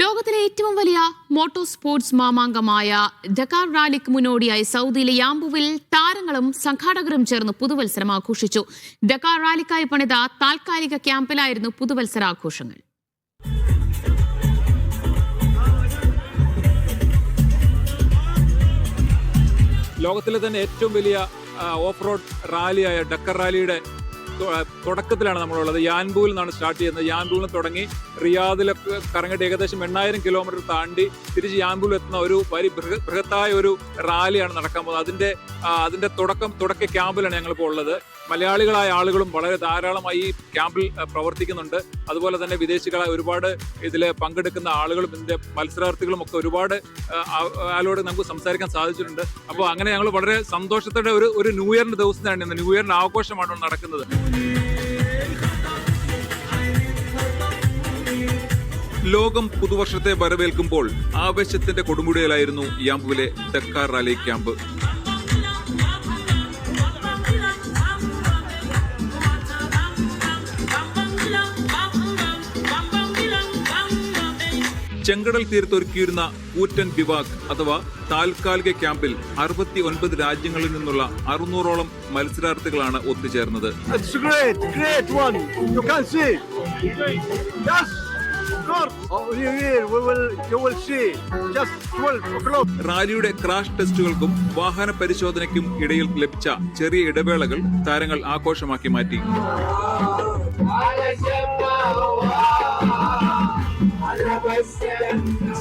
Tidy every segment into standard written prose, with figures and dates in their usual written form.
ലോകത്തിലെ ഏറ്റവും വലിയ മോട്ടോർ സ്പോർട്സ് മാമാങ്കമായ ഡക്കാർ റാലിക്ക് മുന്നോടിയായി സൗദിയിലെ യാംബുവിൽ താരങ്ങളും സംഘാടകരും ചേർന്ന് പുതുവത്സരം ആഘോഷിച്ചു. ഡക്കാർ റാലിക്കായി പണിത താൽക്കാലിക ക്യാമ്പിലായിരുന്നു പുതുവത്സരാഘോഷങ്ങൾ. ലോകത്തിലെ തന്നെ ഏറ്റവും വലിയ ഓഫ് റോഡ് റാലിയായ ഡക്കർ റാലിയുടെ തുടക്കത്തിലാണ് നമ്മളുള്ളത്. യാൻബുവിൽ നിന്നാണ് സ്റ്റാർട്ട് ചെയ്യുന്നത്. യാൻബുവിൽ നിന്ന് തുടങ്ങി റിയാദിലൊക്കെ കറങ്ങിയിട്ട് ഏകദേശം 8000 കിലോമീറ്റർ താണ്ടി തിരിച്ച് യാൻബുവിൽ എത്തുന്ന ഒരു ബൃഹത്തായ ഒരു റാലിയാണ് നടക്കാൻ പോകുന്നത്. അതിന്റെ തുടക്ക ക്യാമ്പിലാണ് ഞങ്ങളിപ്പോൾ ഉള്ളത്. മലയാളികളായ ആളുകളും വളരെ ധാരാളമായി ഈ ക്യാമ്പിൽ പ്രവർത്തിക്കുന്നുണ്ട്. അതുപോലെ തന്നെ വിദേശികളായ ഒരുപാട് ഇതിൽ പങ്കെടുക്കുന്ന ആളുകളും ഇതിന്റെ മത്സരാർത്ഥികളും ഒക്കെ ഒരുപാട് ആളോട് നമുക്ക് സംസാരിക്കാൻ സാധിച്ചിട്ടുണ്ട്. അപ്പോൾ അങ്ങനെ ഞങ്ങൾ വളരെ സന്തോഷത്തോടെ ഒരു ന്യൂ ഇയറിന്റെ ദിവസത്തിലാണ് ഇന്ന്. ന്യൂ ഇയറിന്റെ ആഘോഷമാണ് നടക്കുന്നത്. ലോകം പുതുവർഷത്തെ വരവേൽക്കുമ്പോൾ ആവേശത്തിന്റെ കൊടുമുടിയിലായിരുന്നു യാംബുവിലെ ഡക്കാർ റാലി ക്യാമ്പ്. ചെങ്കടൽ തീരത്തൊരുക്കിയിരുന്ന കൂറ്റൻ ബിവാക് അഥവാ താൽക്കാലിക ക്യാമ്പിൽ 69 രാജ്യങ്ങളിൽ നിന്നുള്ള 600ഓളം മത്സരാർത്ഥികളാണ് ഒത്തുചേർന്നത്. റാലിയുടെ ക്രാഷ് ടെസ്റ്റുകൾക്കും വാഹന പരിശോധനയ്ക്കും ഇടയിൽ ലഭിച്ച ചെറിയ ഇടവേളകൾ താരങ്ങൾ ആഘോഷമാക്കി മാറ്റി.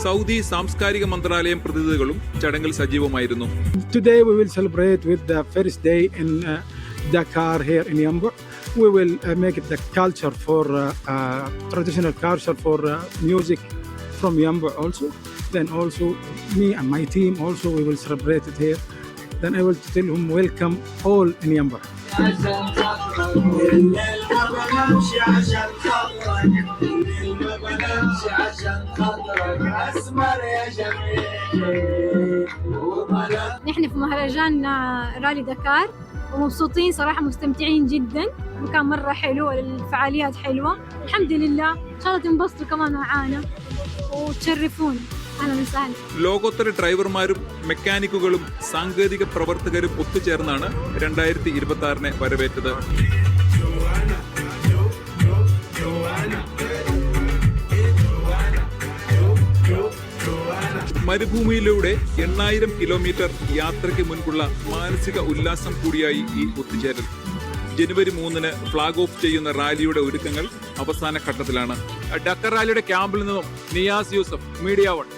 സൗദി സാംസ്കാരിക മന്ത്രാലയം പ്രതിനിധികളും ചടങ്ങിൽ സജീവമായിരുന്നു. Today we will celebrate with the first day in Dakar here in Yanbu. We will make it the culture for traditional culture for music from Yanbu also. Then also me and my team also we will celebrate it here. Then I will tell them welcome all in Yanbu. نحن في مهرجان رالي دكار ومبسوطين صراحة، مستمتعين جدا. مكان مرة حلو، الفعاليات حلوة الحمد لله. إن شاء الله تنبسطوا كمان معانا وتشرفونا. ലോകോത്തര ഡ്രൈവർമാരും മെക്കാനിക്കുകളും സാങ്കേതിക പ്രവർത്തകരും ഒത്തുചേർന്നാണ് 2026 വരവേറ്റത്. മരുഭൂമിയിലൂടെ 8000 kilometre യാത്രയ്ക്ക് മുൻപുള്ള മാനസിക ഉല്ലാസം കൂടിയായി ഈ ഒത്തുചേരൽ. ജനുവരി 3 ഫ്ളാഗ് ഓഫ് ചെയ്യുന്ന റാലിയുടെ ഒരുക്കങ്ങൾ അവസാന ഘട്ടത്തിലാണ്. ഡക്കർ റാലിയുടെ ക്യാമ്പിൽ നിന്നും നിയാസ് യൂസഫ്, മീഡിയ 1.